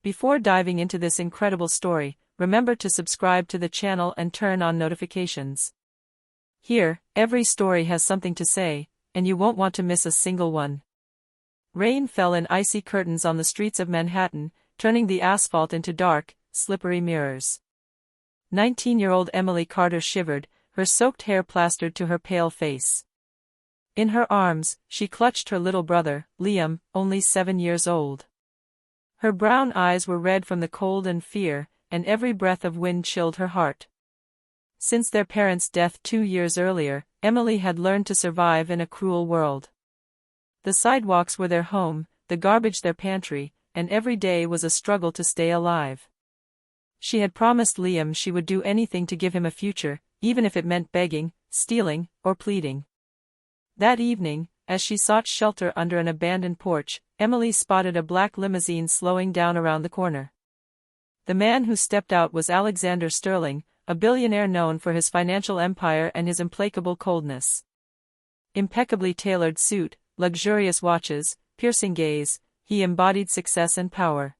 Before diving into this incredible story, remember to subscribe to the channel and turn on notifications. Here, every story has something to say, and you won't want to miss a single one. Rain fell in icy curtains on the streets of Manhattan, turning the asphalt into dark, slippery mirrors. 19-year-old Emily Carter shivered, her soaked hair plastered to her pale face. In her arms, she clutched her little brother, Liam, only 7 years old. Her brown eyes were red from the cold and fear, and every breath of wind chilled her heart. Since their parents' death 2 years earlier, Emily had learned to survive in a cruel world. The sidewalks were their home, the garbage their pantry, and every day was a struggle to stay alive. She had promised Liam she would do anything to give him a future, even if it meant begging, stealing, or pleading. That evening, as she sought shelter under an abandoned porch, Emily spotted a black limousine slowing down around the corner. The man who stepped out was Alexander Sterling, a billionaire known for his financial empire and his implacable coldness. Impeccably tailored suit, luxurious watches, piercing gaze, he embodied success and power.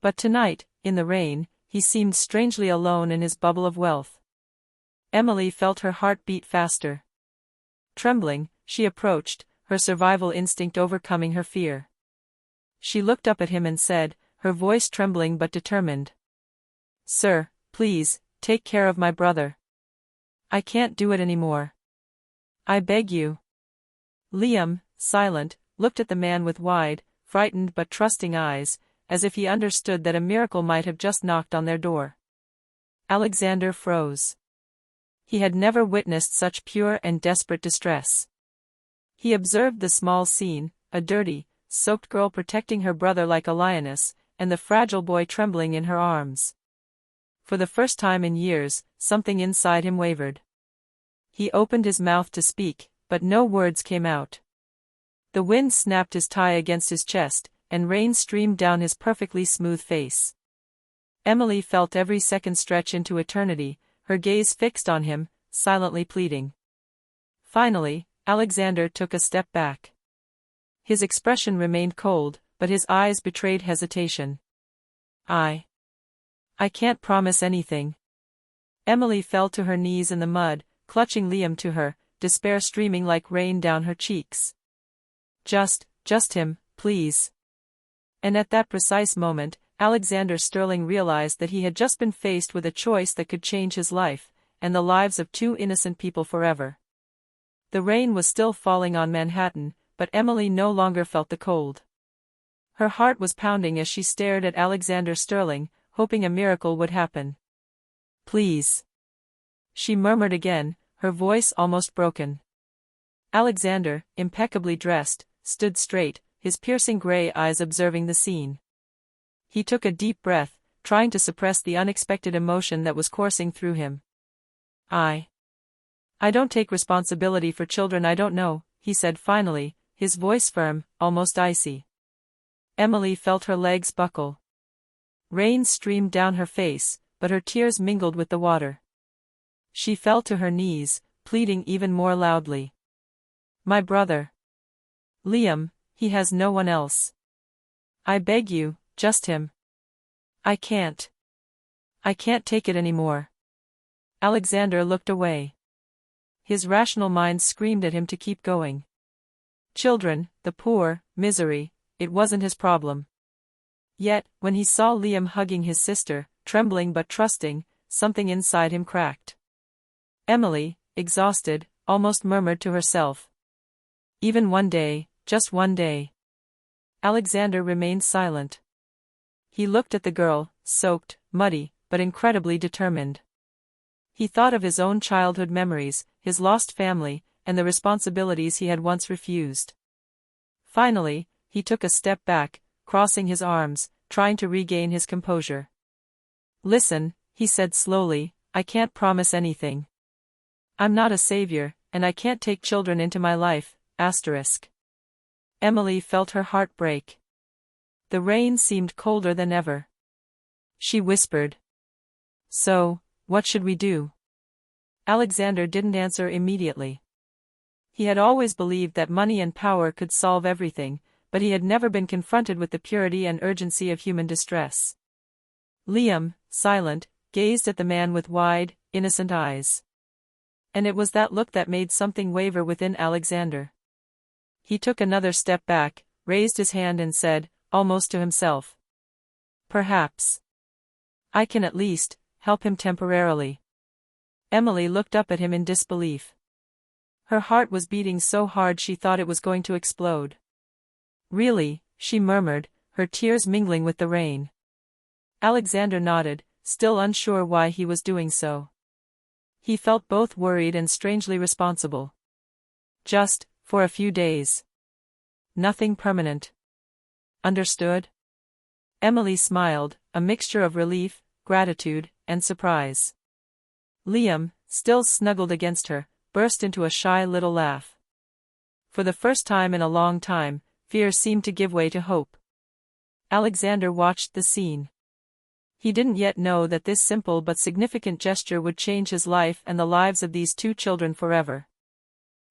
But tonight, in the rain, he seemed strangely alone in his bubble of wealth. Emily felt her heart beat faster. Trembling, she approached, her survival instinct overcoming her fear. She looked up at him and said, her voice trembling but determined, "Sir, please, take care of my brother. I can't do it anymore. I beg you." Liam, silent, looked at the man with wide, frightened but trusting eyes, as if he understood that a miracle might have just knocked on their door. Alexander froze. He had never witnessed such pure and desperate distress. He observed the small scene, a dirty, soaked girl protecting her brother like a lioness, and the fragile boy trembling in her arms. For the first time in years, something inside him wavered. He opened his mouth to speak, but no words came out. The wind snapped his tie against his chest, and rain streamed down his perfectly smooth face. Emily felt every second stretch into eternity, her gaze fixed on him, silently pleading. Finally, Alexander took a step back. His expression remained cold, but his eyes betrayed hesitation. I can't promise anything." Emily fell to her knees in the mud, clutching Liam to her, despair streaming like rain down her cheeks. Just him, please." And at that precise moment, Alexander Sterling realized that he had just been faced with a choice that could change his life, and the lives of 2 innocent people forever. The rain was still falling on Manhattan, but Emily no longer felt the cold. Her heart was pounding as she stared at Alexander Sterling, hoping a miracle would happen. "Please," she murmured again, her voice almost broken. Alexander, impeccably dressed, stood straight, his piercing gray eyes observing the scene. He took a deep breath, trying to suppress the unexpected emotion that was coursing through him. I don't take responsibility for children I don't know," he said finally, his voice firm, almost icy. Emily felt her legs buckle. Rain streamed down her face, but her tears mingled with the water. She fell to her knees, pleading even more loudly. "My brother. Liam, he has no one else. I beg you, just him. I can't take it anymore." Alexander looked away. His rational mind screamed at him to keep going. Children, the poor, misery, it wasn't his problem. Yet, when he saw Liam hugging his sister, trembling but trusting, something inside him cracked. Emily, exhausted, almost murmured to herself, "Even one day, just one day." Alexander remained silent. He looked at the girl, soaked, muddy, but incredibly determined. He thought of his own childhood memories, his lost family, and the responsibilities he had once refused. Finally, he took a step back, crossing his arms, trying to regain his composure. "Listen," he said slowly, "I can't promise anything. I'm not a savior, and I can't take children into my life, **. Emily felt her heart break. The rain seemed colder than ever. She whispered, "So, what should we do?" Alexander didn't answer immediately. He had always believed that money and power could solve everything, but he had never been confronted with the purity and urgency of human distress. Liam, silent, gazed at the man with wide, innocent eyes. And it was that look that made something waver within Alexander. He took another step back, raised his hand and said, almost to himself, "Perhaps I can at least help him temporarily." Emily looked up at him in disbelief. Her heart was beating so hard she thought it was going to explode. "Really?" she murmured, her tears mingling with the rain. Alexander nodded, still unsure why he was doing so. He felt both worried and strangely responsible. "Just for a few days. Nothing permanent. Understood?" Emily smiled, a mixture of relief, gratitude, and surprise. Liam, still snuggled against her, burst into a shy little laugh. For the first time in a long time, fear seemed to give way to hope. Alexander watched the scene. He didn't yet know that this simple but significant gesture would change his life and the lives of these two children forever.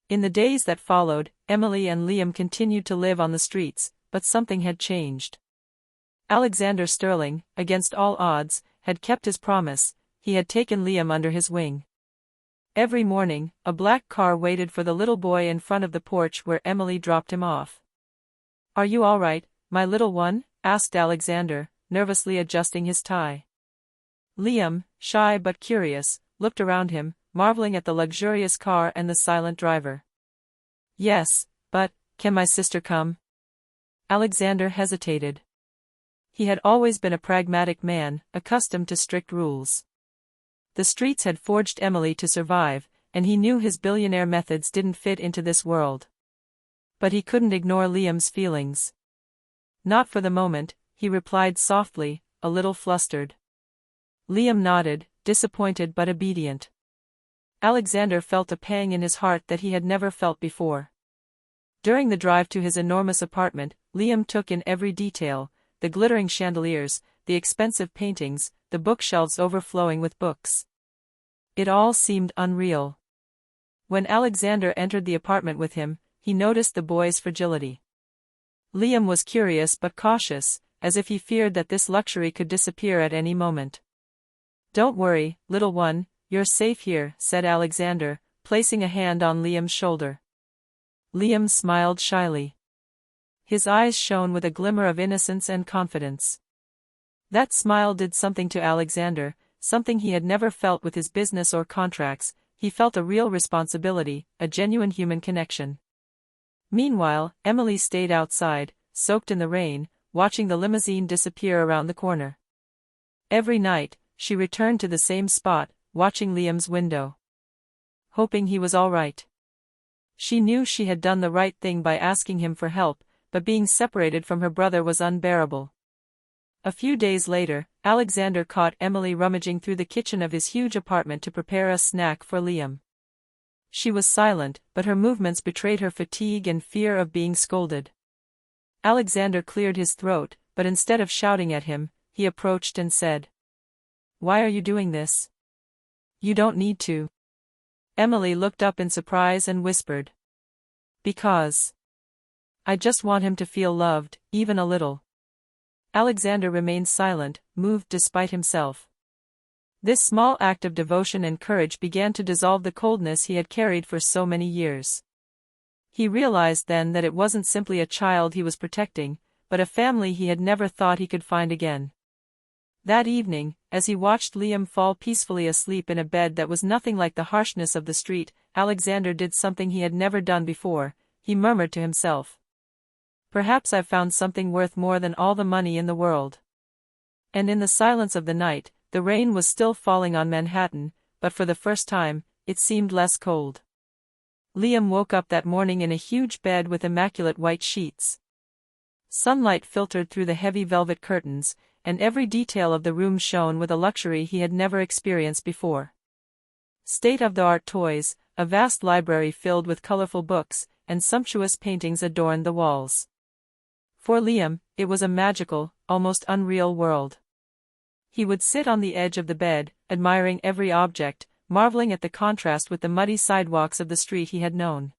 In the days that followed, Emily and Liam continued to live on the streets, but something had changed. Alexander Sterling, against all odds, had kept his promise. He had taken Liam under his wing. Every morning, a black car waited for the little boy in front of the porch where Emily dropped him off. "Are you all right, my little one?" asked Alexander, nervously adjusting his tie. Liam, shy but curious, looked around him, marveling at the luxurious car and the silent driver. "Yes, but can my sister come?" Alexander hesitated. He had always been a pragmatic man, accustomed to strict rules. The streets had forged Emily to survive, and he knew his billionaire methods didn't fit into this world. But he couldn't ignore Liam's feelings. "Not for the moment," he replied softly, a little flustered. Liam nodded, disappointed but obedient. Alexander felt a pang in his heart that he had never felt before. During the drive to his enormous apartment, Liam took in every detail: the glittering chandeliers, the expensive paintings, the bookshelves overflowing with books. It all seemed unreal. When Alexander entered the apartment with him, he noticed the boy's fragility. Liam was curious but cautious, as if he feared that this luxury could disappear at any moment. "Don't worry, little one, you're safe here," said Alexander, placing a hand on Liam's shoulder. Liam smiled shyly. His eyes shone with a glimmer of innocence and confidence. That smile did something to Alexander, something he had never felt with his business or contracts. He felt a real responsibility, a genuine human connection. Meanwhile, Emily stayed outside, soaked in the rain, watching the limousine disappear around the corner. Every night, she returned to the same spot, watching Liam's window, hoping he was all right. She knew she had done the right thing by asking him for help, but being separated from her brother was unbearable. A few days later, Alexander caught Emily rummaging through the kitchen of his huge apartment to prepare a snack for Liam. She was silent, but her movements betrayed her fatigue and fear of being scolded. Alexander cleared his throat, but instead of shouting at him, he approached and said, "Why are you doing this? You don't need to." Emily looked up in surprise and whispered, "Because I just want him to feel loved, even a little." Alexander remained silent, moved despite himself. This small act of devotion and courage began to dissolve the coldness he had carried for so many years. He realized then that it wasn't simply a child he was protecting, but a family he had never thought he could find again. That evening, as he watched Liam fall peacefully asleep in a bed that was nothing like the harshness of the street, Alexander did something he had never done before. He murmured to himself, "Perhaps I've found something worth more than all the money in the world." And in the silence of the night, the rain was still falling on Manhattan, but for the first time, it seemed less cold. Liam woke up that morning in a huge bed with immaculate white sheets. Sunlight filtered through the heavy velvet curtains, and every detail of the room shone with a luxury he had never experienced before. State-of-the-art toys, a vast library filled with colorful books, and sumptuous paintings adorned the walls. For Liam, it was a magical, almost unreal world. He would sit on the edge of the bed, admiring every object, marveling at the contrast with the muddy sidewalks of the street he had known.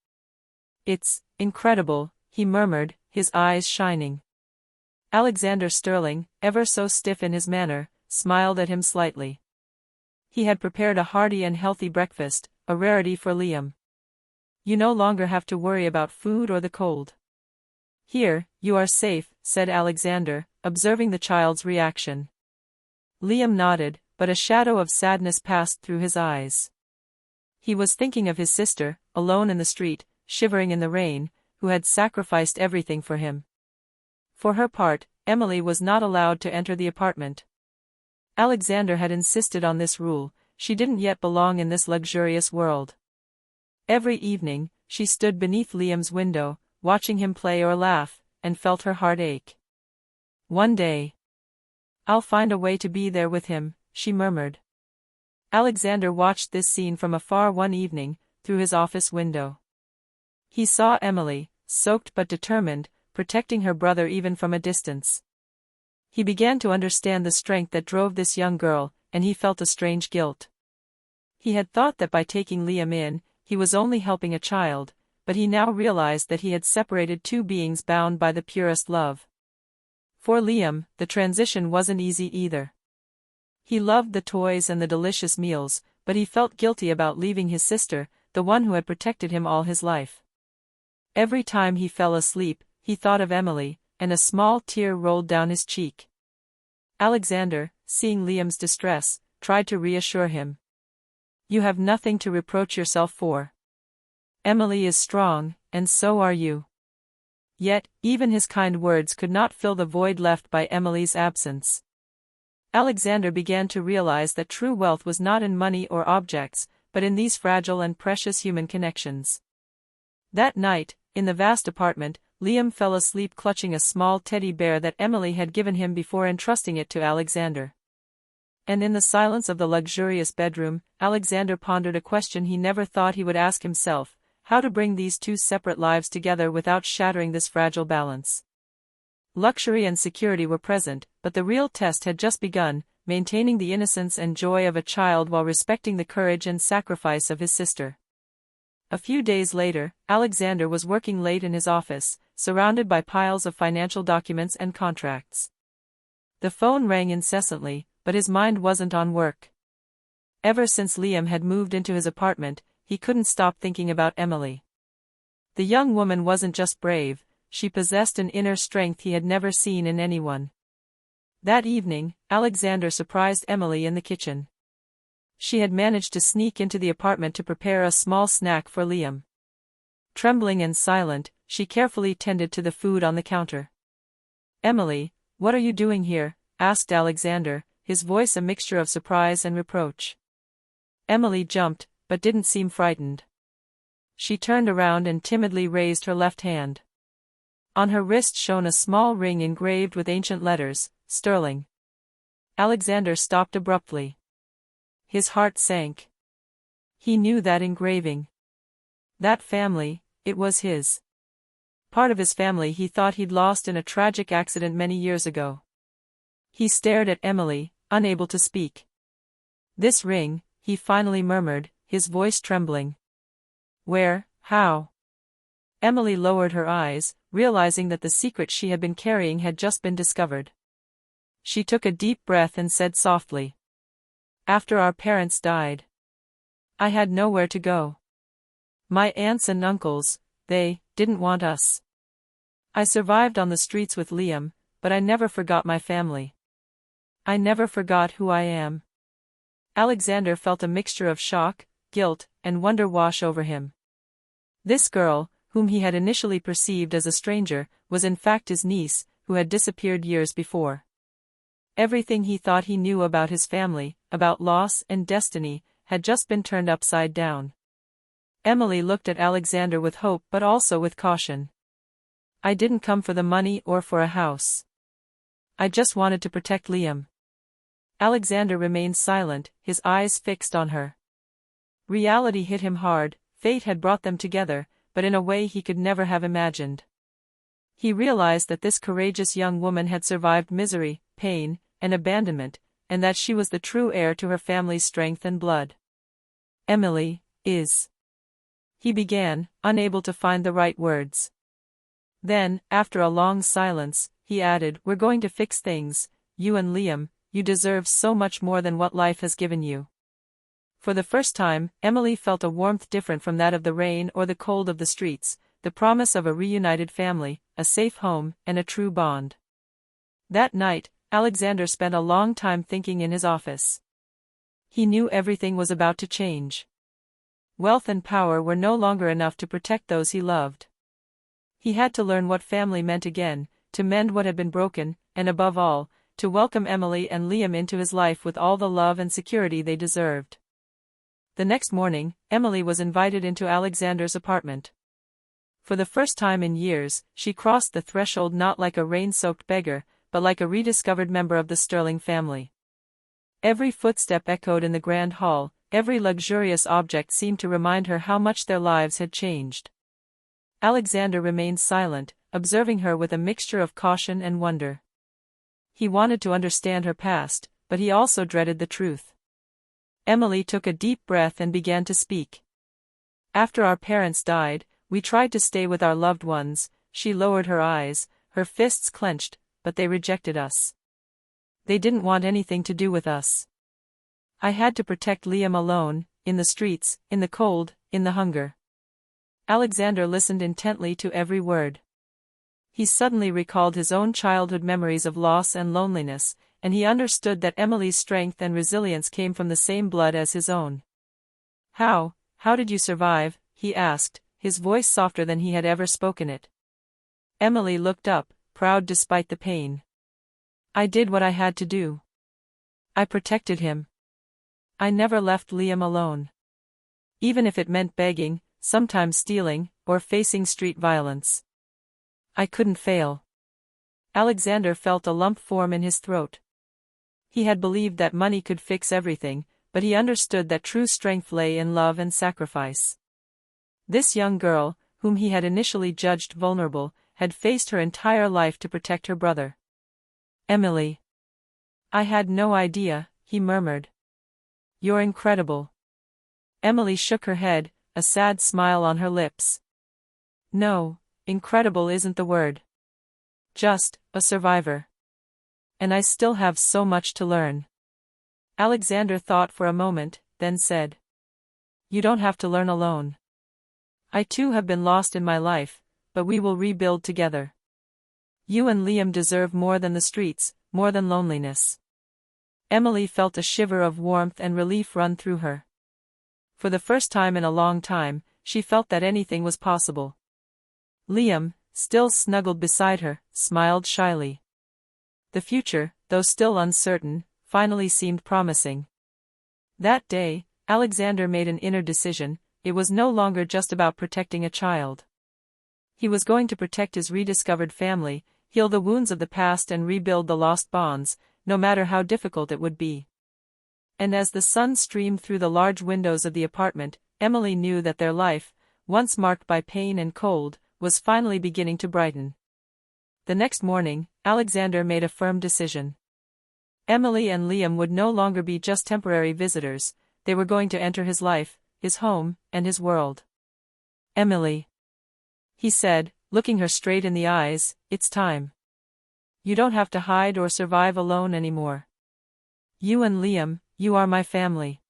"It's incredible," he murmured, his eyes shining. Alexander Sterling, ever so stiff in his manner, smiled at him slightly. He had prepared a hearty and healthy breakfast, a rarity for Liam. "You no longer have to worry about food or the cold. Here, you are safe," said Alexander, observing the child's reaction. Liam nodded, but a shadow of sadness passed through his eyes. He was thinking of his sister, alone in the street, shivering in the rain, who had sacrificed everything for him. For her part, Emily was not allowed to enter the apartment. Alexander had insisted on this rule. She didn't yet belong in this luxurious world. Every evening, she stood beneath Liam's window, watching him play or laugh, and felt her heart ache. One day, "I'll find a way to be there with him," she murmured. Alexander watched this scene from afar one evening, through his office window. He saw Emily, soaked but determined, protecting her brother even from a distance. He began to understand the strength that drove this young girl, and he felt a strange guilt. He had thought that by taking Liam in, he was only helping a child, but he now realized that he had separated two beings bound by the purest love. For Liam, the transition wasn't easy either. He loved the toys and the delicious meals, but he felt guilty about leaving his sister, the one who had protected him all his life. Every time he fell asleep, he thought of Emily, and a small tear rolled down his cheek. Alexander, seeing Liam's distress, tried to reassure him. "You have nothing to reproach yourself for. Emily is strong, and so are you." Yet, even his kind words could not fill the void left by Emily's absence. Alexander began to realize that true wealth was not in money or objects, but in these fragile and precious human connections. That night, in the vast apartment, Liam fell asleep clutching a small teddy bear that Emily had given him before entrusting it to Alexander. And in the silence of the luxurious bedroom, Alexander pondered a question he never thought he would ask himself: how to bring these two separate lives together without shattering this fragile balance. Luxury and security were present, but the real test had just begun, maintaining the innocence and joy of a child while respecting the courage and sacrifice of his sister. A few days later, Alexander was working late in his office, surrounded by piles of financial documents and contracts. The phone rang incessantly, but his mind wasn't on work. Ever since Liam had moved into his apartment, he couldn't stop thinking about Emily. The young woman wasn't just brave, she possessed an inner strength he had never seen in anyone. That evening, Alexander surprised Emily in the kitchen. She had managed to sneak into the apartment to prepare a small snack for Liam. Trembling and silent, she carefully tended to the food on the counter. "Emily, what are you doing here?" asked Alexander, his voice a mixture of surprise and reproach. Emily jumped, but didn't seem frightened. She turned around and timidly raised her left hand. On her wrist shone a small ring engraved with ancient letters, Sterling. Alexander stopped abruptly. His heart sank. He knew that engraving. That family, it was his. Part of his family he thought he'd lost in a tragic accident many years ago. He stared at Emily, unable to speak. "This ring," he finally murmured, his voice trembling. "Where, how?" Emily lowered her eyes, realizing that the secret she had been carrying had just been discovered. She took a deep breath and said softly, "After our parents died, I had nowhere to go. My aunts and uncles, they didn't want us. I survived on the streets with Liam, but I never forgot my family. I never forgot who I am." Alexander felt a mixture of shock, guilt, and wonder wash over him. This girl, whom he had initially perceived as a stranger, was in fact his niece, who had disappeared years before. Everything he thought he knew about his family, about loss and destiny, had just been turned upside down. Emily looked at Alexander with hope but also with caution. "I didn't come for the money or for a house. I just wanted to protect Liam." Alexander remained silent, his eyes fixed on her. Reality hit him hard. Fate had brought them together, but in a way he could never have imagined. He realized that this courageous young woman had survived misery, pain, and abandonment, and that she was the true heir to her family's strength and blood. "Emily is..." he began, unable to find the right words. Then, after a long silence, he added, "We're going to fix things, you and Liam, you deserve so much more than what life has given you." For the first time, Emily felt a warmth different from that of the rain or the cold of the streets, the promise of a reunited family, a safe home, and a true bond. That night, Alexander spent a long time thinking in his office. He knew everything was about to change. Wealth and power were no longer enough to protect those he loved. He had to learn what family meant again, to mend what had been broken, and above all, to welcome Emily and Liam into his life with all the love and security they deserved. The next morning, Emily was invited into Alexander's apartment. For the first time in years, she crossed the threshold not like a rain-soaked beggar, but like a rediscovered member of the Sterling family. Every footstep echoed in the grand hall, every luxurious object seemed to remind her how much their lives had changed. Alexander remained silent, observing her with a mixture of caution and wonder. He wanted to understand her past, but he also dreaded the truth. Emily took a deep breath and began to speak. "After our parents died, we tried to stay with our loved ones." She lowered her eyes, her fists clenched, but they rejected us. They didn't want anything to do with us. I had to protect Liam alone, in the streets, in the cold, in the hunger. Alexander listened intently to every word. He suddenly recalled his own childhood memories of loss and loneliness, and he understood that Emily's strength and resilience came from the same blood as his own. How did you survive?" he asked, his voice softer than he had ever spoken it. Emily looked up, proud despite the pain. "I did what I had to do. I protected him. I never left Liam alone. Even if it meant begging, sometimes stealing, or facing street violence. I couldn't fail." Alexander felt a lump form in his throat. He had believed that money could fix everything, but he understood that true strength lay in love and sacrifice. This young girl, whom he had initially judged vulnerable, had faced her entire life to protect her brother. "Emily. I had no idea," he murmured. "You're incredible." Emily shook her head, a sad smile on her lips. "No, incredible isn't the word. Just a survivor. And I still have so much to learn." Alexander thought for a moment, then said, "You don't have to learn alone. I too have been lost in my life, but we will rebuild together. You and Liam deserve more than the streets, more than loneliness." Emily felt a shiver of warmth and relief run through her. For the first time in a long time, she felt that anything was possible. Liam, still snuggled beside her, smiled shyly. The future, though still uncertain, finally seemed promising. That day, Alexander made an inner decision. It was no longer just about protecting a child. He was going to protect his rediscovered family, heal the wounds of the past and rebuild the lost bonds, no matter how difficult it would be. And as the sun streamed through the large windows of the apartment, Emily knew that their life, once marked by pain and cold, was finally beginning to brighten. The next morning, Alexander made a firm decision. Emily and Liam would no longer be just temporary visitors, they were going to enter his life, his home, and his world. "Emily," he said, looking her straight in the eyes, "it's time. You don't have to hide or survive alone anymore. You and Liam, you are my family."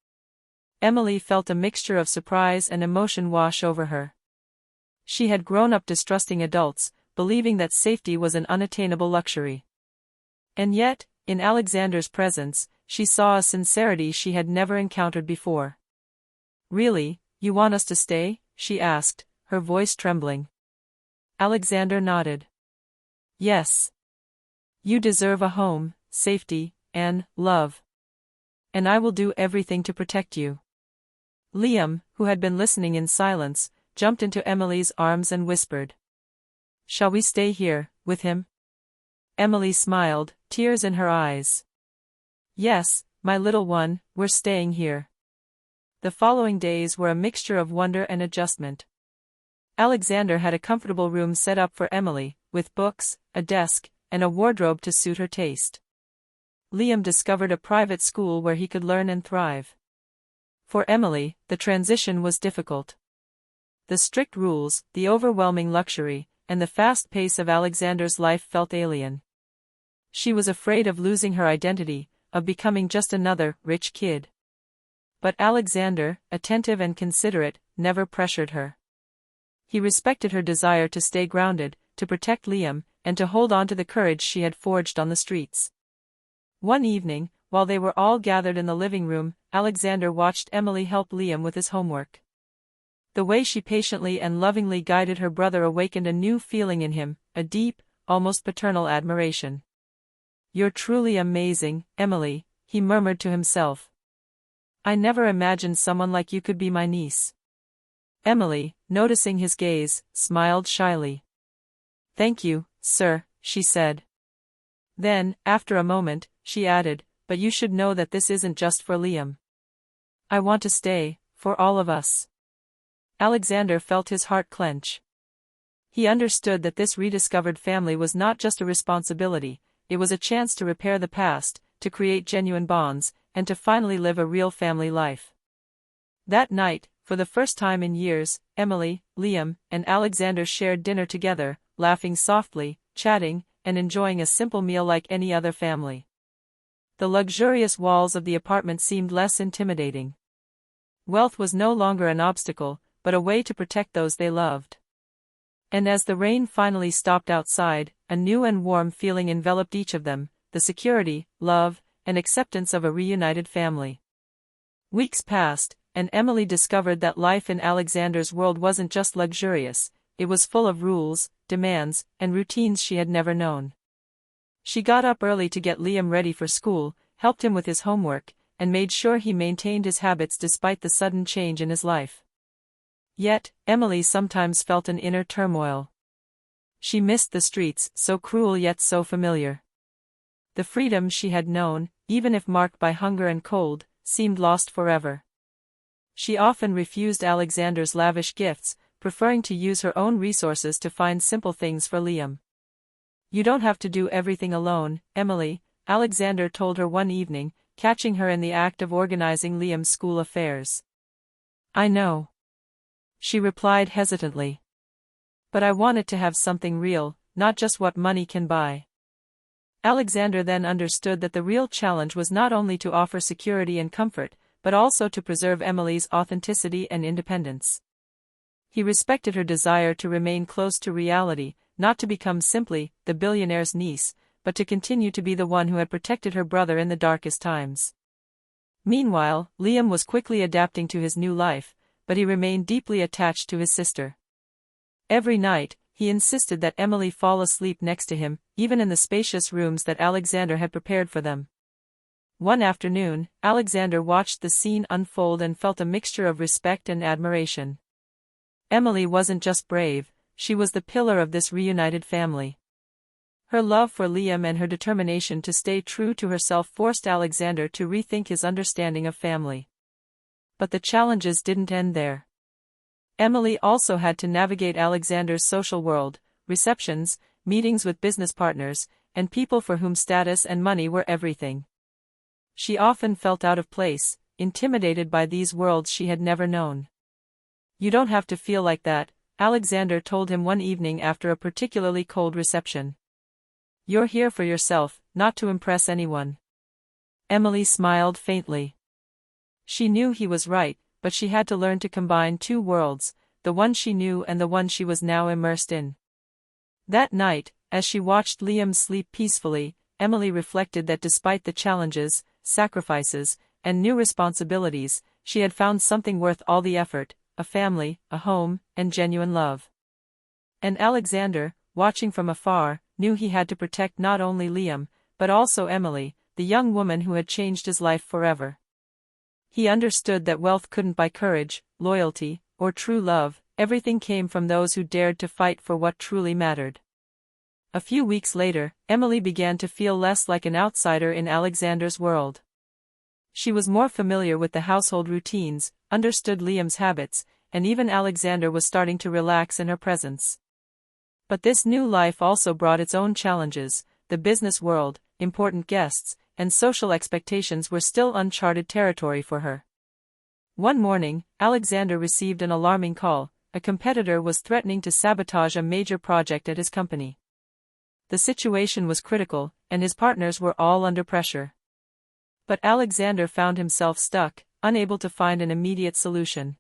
Emily felt a mixture of surprise and emotion wash over her. She had grown up distrusting adults, believing that safety was an unattainable luxury. And yet, in Alexander's presence, she saw a sincerity she had never encountered before. "Really, you want us to stay?" she asked, her voice trembling. Alexander nodded. "Yes. You deserve a home, safety, and love. And I will do everything to protect you." Liam, who had been listening in silence, jumped into Emily's arms and whispered, "Shall we stay here, with him?" Emily smiled, tears in her eyes. "Yes, my little one, we're staying here." The following days were a mixture of wonder and adjustment. Alexander had a comfortable room set up for Emily, with books, a desk, and a wardrobe to suit her taste. Liam discovered a private school where he could learn and thrive. For Emily, the transition was difficult. The strict rules, the overwhelming luxury, and the fast pace of Alexander's life felt alien. She was afraid of losing her identity, of becoming just another rich kid. But Alexander, attentive and considerate, never pressured her. He respected her desire to stay grounded, to protect Liam, and to hold on to the courage she had forged on the streets. One evening, while they were all gathered in the living room, Alexander watched Emily help Liam with his homework. The way she patiently and lovingly guided her brother awakened a new feeling in him, a deep, almost paternal admiration. "You're truly amazing, Emily," he murmured to himself. "I never imagined someone like you could be my niece." Emily, noticing his gaze, smiled shyly. "Thank you, sir," she said. Then, after a moment, she added, "But you should know that this isn't just for Liam. I want to stay, for all of us." Alexander felt his heart clench. He understood that this rediscovered family was not just a responsibility, it was a chance to repair the past, to create genuine bonds, and to finally live a real family life. That night, for the first time in years, Emily, Liam, and Alexander shared dinner together, laughing softly, chatting, and enjoying a simple meal like any other family. The luxurious walls of the apartment seemed less intimidating. Wealth was no longer an obstacle, but a way to protect those they loved. And as the rain finally stopped outside, a new and warm feeling enveloped each of them, the security, love, and acceptance of a reunited family. Weeks passed, and Emily discovered that life in Alexander's world wasn't just luxurious, it was full of rules, demands, and routines she had never known. She got up early to get Liam ready for school, helped him with his homework, and made sure he maintained his habits despite the sudden change in his life. Yet, Emily sometimes felt an inner turmoil. She missed the streets, so cruel yet so familiar. The freedom she had known, even if marked by hunger and cold, seemed lost forever. She often refused Alexander's lavish gifts, preferring to use her own resources to find simple things for Liam. "You don't have to do everything alone, Emily," Alexander told her one evening, catching her in the act of organizing Liam's school affairs. "I know," she replied hesitantly. "But I want it to have something real, not just what money can buy." Alexander then understood that the real challenge was not only to offer security and comfort, but also to preserve Emily's authenticity and independence. He respected her desire to remain close to reality, not to become simply the billionaire's niece, but to continue to be the one who had protected her brother in the darkest times. Meanwhile, Liam was quickly adapting to his new life, but he remained deeply attached to his sister. Every night, he insisted that Emily fall asleep next to him, even in the spacious rooms that Alexander had prepared for them. One afternoon, Alexander watched the scene unfold and felt a mixture of respect and admiration. Emily wasn't just brave, she was the pillar of this reunited family. Her love for Liam and her determination to stay true to herself forced Alexander to rethink his understanding of family. But the challenges didn't end there. Emily also had to navigate Alexander's social world, receptions, meetings with business partners, and people for whom status and money were everything. She often felt out of place, intimidated by these worlds she had never known. "You don't have to feel like that," Alexander told him one evening after a particularly cold reception. "You're here for yourself, not to impress anyone." Emily smiled faintly. She knew he was right, but she had to learn to combine two worlds, the one she knew and the one she was now immersed in. That night, as she watched Liam sleep peacefully, Emily reflected that despite the challenges, sacrifices, and new responsibilities, she had found something worth all the effort: a family, a home, and genuine love. And Alexander, watching from afar, knew he had to protect not only Liam, but also Emily, the young woman who had changed his life forever. He understood that wealth couldn't buy courage, loyalty, or true love. Everything came from those who dared to fight for what truly mattered. A few weeks later, Emily began to feel less like an outsider in Alexander's world. She was more familiar with the household routines, understood Liam's habits, and even Alexander was starting to relax in her presence. But this new life also brought its own challenges. The business world, important guests, and social expectations were still uncharted territory for her. One morning, Alexander received an alarming call. a competitor was threatening to sabotage a major project at his company. The situation was critical, and his partners were all under pressure. But Alexander found himself stuck, unable to find an immediate solution.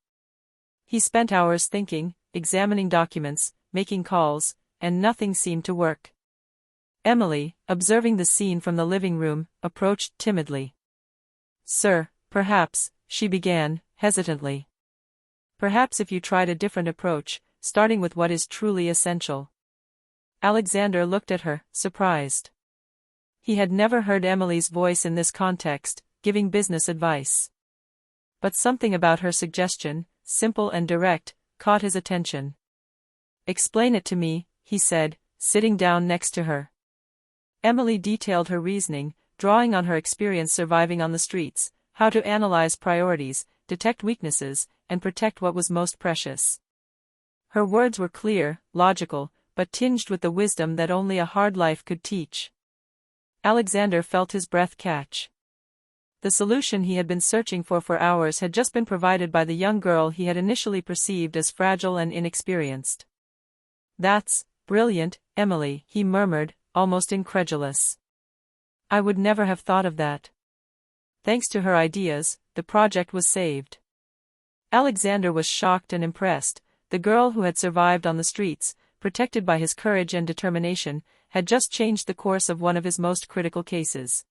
He spent hours thinking, examining documents, making calls, and nothing seemed to work. Emily, observing the scene from the living room, approached timidly. "Sir, perhaps," she began, hesitantly. "Perhaps if you tried a different approach, starting with what is truly essential." Alexander looked at her, surprised. He had never heard Emily's voice in this context, giving business advice. But something about her suggestion, simple and direct, caught his attention. "Explain it to me," he said, sitting down next to her. Emily detailed her reasoning, drawing on her experience surviving on the streets, how to analyze priorities, detect weaknesses, and protect what was most precious. Her words were clear, logical, but tinged with the wisdom that only a hard life could teach. Alexander felt his breath catch. The solution he had been searching for hours had just been provided by the young girl he had initially perceived as fragile and inexperienced. "That's brilliant, Emily," he murmured, almost incredulous. "I would never have thought of that." Thanks to her ideas, the project was saved. Alexander was shocked and impressed. The girl who had survived on the streets, protected by his courage and determination, had just changed the course of one of his most critical cases.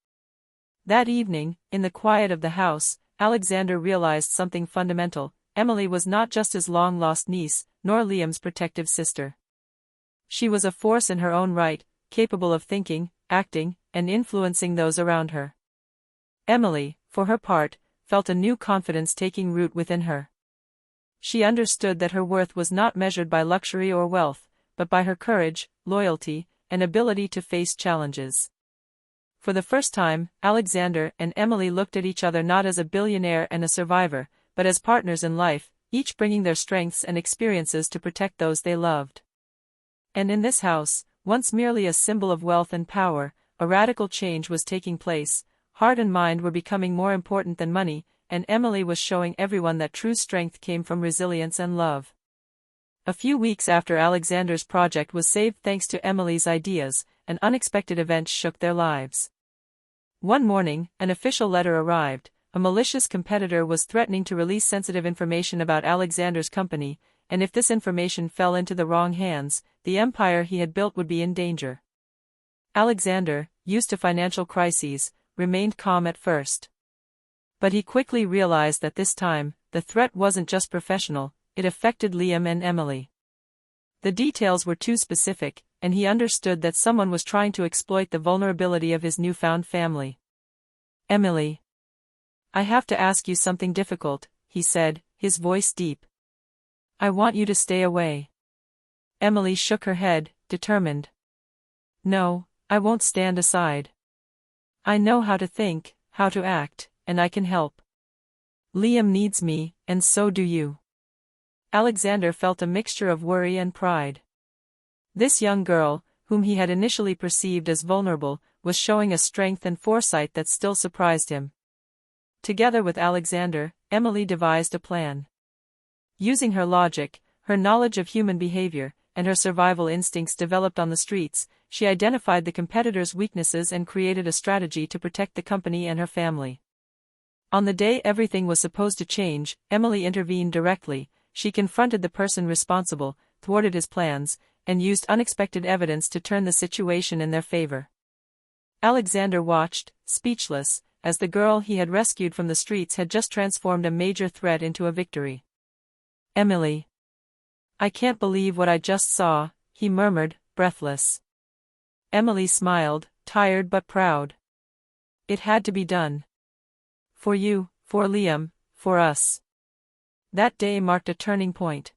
That evening, in the quiet of the house, Alexander realized something fundamental. Emily was not just his long-lost niece, nor Liam's protective sister. She was a force in her own right, capable of thinking, acting, and influencing those around her. Emily, for her part, felt a new confidence taking root within her. She understood that her worth was not measured by luxury or wealth, but by her courage, loyalty, and ability to face challenges. For the first time, Alexander and Emily looked at each other not as a billionaire and a survivor, but as partners in life, each bringing their strengths and experiences to protect those they loved. And in this house, once merely a symbol of wealth and power, a radical change was taking place. Heart and mind were becoming more important than money, and Emily was showing everyone that true strength came from resilience and love. A few weeks after Alexander's project was saved thanks to Emily's ideas, an unexpected event shook their lives. One morning, an official letter arrived. A malicious competitor was threatening to release sensitive information about Alexander's company, and if this information fell into the wrong hands, the empire he had built would be in danger. Alexander, used to financial crises, remained calm at first. But he quickly realized that this time, the threat wasn't just professional, it affected Liam and Emily. The details were too specific, and he understood that someone was trying to exploit the vulnerability of his newfound family. "Emily, I have to ask you something difficult," he said, his voice deep. "I want you to stay away." Emily shook her head, determined. "No, I won't stand aside. I know how to think, how to act, and I can help. Liam needs me, and so do you." Alexander felt a mixture of worry and pride. This young girl, whom he had initially perceived as vulnerable, was showing a strength and foresight that still surprised him. Together with Alexander, Emily devised a plan. Using her logic, her knowledge of human behavior, and her survival instincts developed on the streets, she identified the competitor's weaknesses and created a strategy to protect the company and her family. On the day everything was supposed to change, Emily intervened directly. She confronted the person responsible, thwarted his plans, and used unexpected evidence to turn the situation in their favor. Alexander watched, speechless, as the girl he had rescued from the streets had just transformed a major threat into a victory. "Emily, I can't believe what I just saw," he murmured, breathless. Emily smiled, tired but proud. "It had to be done. For you, for Liam, for us." That day marked a turning point.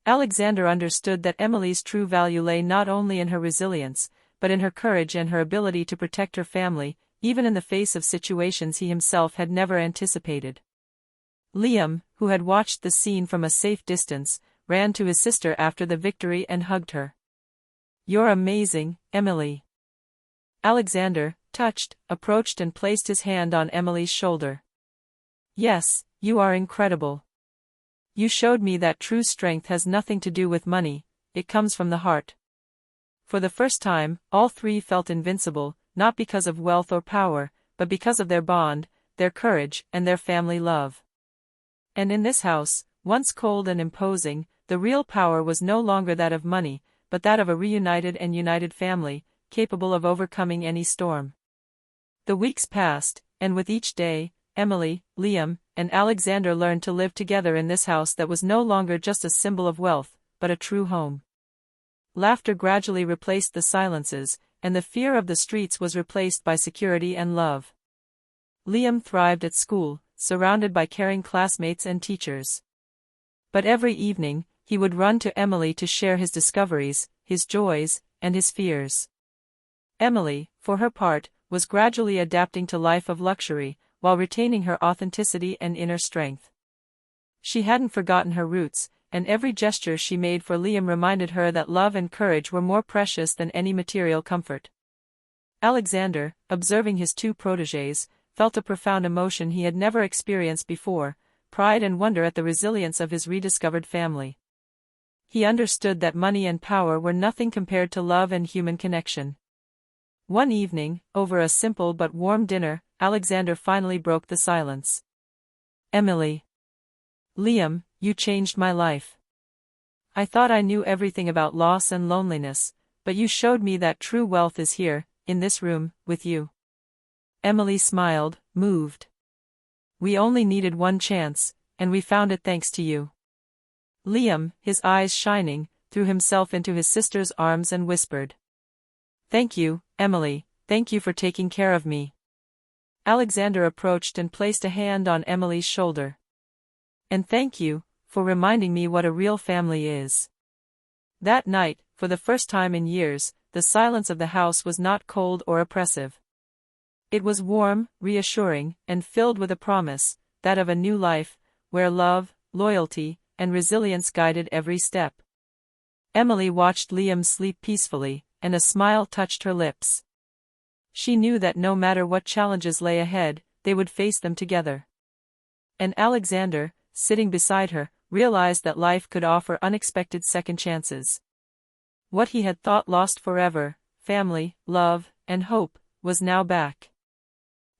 Alexander understood that Emily's true value lay not only in her resilience, but in her courage and her ability to protect her family, even in the face of situations he himself had never anticipated. Liam, who had watched the scene from a safe distance, ran to his sister after the victory and hugged her. "You're amazing, Emily." Alexander, touched, approached and placed his hand on Emily's shoulder. "Yes, you are incredible. You showed me that true strength has nothing to do with money, it comes from the heart. For the first time, all three felt invincible, not because of wealth or power, but because of their bond, their courage, and their family love. And in this house, once cold and imposing, the real power was no longer that of money, but that of a reunited and united family, capable of overcoming any storm. The weeks passed, and with each day, Emily, Liam, and Alexander learned to live together in this house that was no longer just a symbol of wealth, but a true home. Laughter gradually replaced the silences, and the fear of the streets was replaced by security and love. Liam thrived at school, surrounded by caring classmates and teachers. But every evening, he would run to Emily to share his discoveries, his joys, and his fears. Emily, for her part, was gradually adapting to life of luxury, while retaining her authenticity and inner strength. She hadn't forgotten her roots, and every gesture she made for Liam reminded her that love and courage were more precious than any material comfort. Alexander, observing his two protégés, felt a profound emotion he had never experienced before, pride and wonder at the resilience of his rediscovered family. He understood that money and power were nothing compared to love and human connection. One evening, over a simple but warm dinner, Alexander finally broke the silence. "Emily. Liam, you changed my life. I thought I knew everything about loss and loneliness, but you showed me that true wealth is here, in this room, with you." Emily smiled, moved. "We only needed one chance, and we found it thanks to you." Liam, his eyes shining, threw himself into his sister's arms and whispered, "Thank you, Emily, thank you for taking care of me." Alexander approached and placed a hand on Emily's shoulder. "And thank you, for reminding me what a real family is." That night, for the first time in years, the silence of the house was not cold or oppressive. It was warm, reassuring, and filled with a promise, that of a new life, where love, loyalty, and resilience guided every step. Emily watched Liam sleep peacefully, and a smile touched her lips. She knew that no matter what challenges lay ahead, they would face them together. And Alexander, sitting beside her, realized that life could offer unexpected second chances. What he had thought lost forever, family, love, and hope, was now back.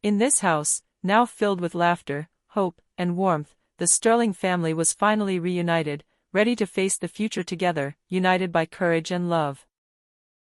In this house, now filled with laughter, hope, and warmth, the Sterling family was finally reunited, ready to face the future together, united by courage and love.